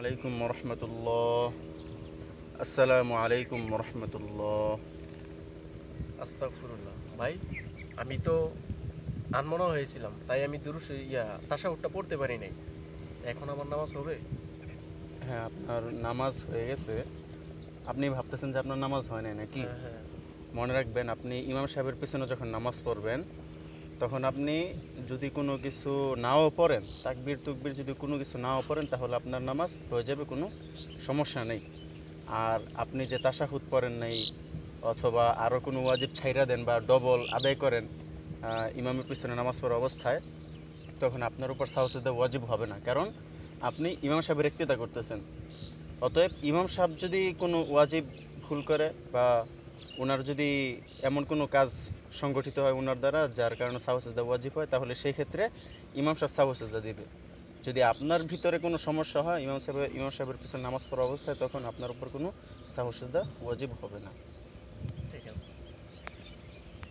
আলাইকুম রহমতুল্লাহ। আসসালামু আলাইকুম রহমতুল্লাহ। আস্তাগফিরুল্লাহ। ভাই, আমি তো আনমনা হয়েছিলাম, তাই আমি দুরুস তাশাহুদটা পড়তে পারি নাই। এখন আমার নামাজ হবে? হ্যাঁ, আপনার নামাজ হয়ে গেছে। আপনি ভাবতেছেন যে আপনার নামাজ হয় নাই নাকি? হ্যাঁ, হ্যাঁ। মনে রাখবেন, আপনি ইমাম সাহেবের পিছনে যখন নামাজ পড়বেন তখন আপনি যদি কোনো কিছু নাও পড়েন, তাকবীর তুকবীর যদি কোনো কিছু নাও পড়েন, তাহলে আপনার নামাজ হয়ে যাবে, কোনো সমস্যা নেই। আর আপনি যে তাশাহুদ পড়েন নাই অথবা আরও কোনো ওয়াজিব ছাইরা দেন বা ডবল আদায় করেন ইমামের পিছনে নামাজ পড়া অবস্থায়, তখন আপনার উপর সাহসিদা ওয়াজিব হবে না, কারণ আপনি ইমাম সাহেবের ইক্তেদা করতেছেন। অতএব ইমাম সাহেব যদি কোনো ওয়াজিব ভুল করে বা ওনার যদি এমন কোনো কাজ সংগঠিত হয় ওনার দ্বারা যার কারণে সাহসিদা ওয়াজিব হয়, তাহলে সেই ক্ষেত্রে ইমাম সাহেব সাহসিদা দিবে। যদি আপনার ভিতরে কোনো সমস্যা হয় ইমাম সাহেবের পিছনে নামাজ পড়া অবস্থায়, তখন আপনার উপর কোনো সাহসিদা ওয়াজিব হবে না।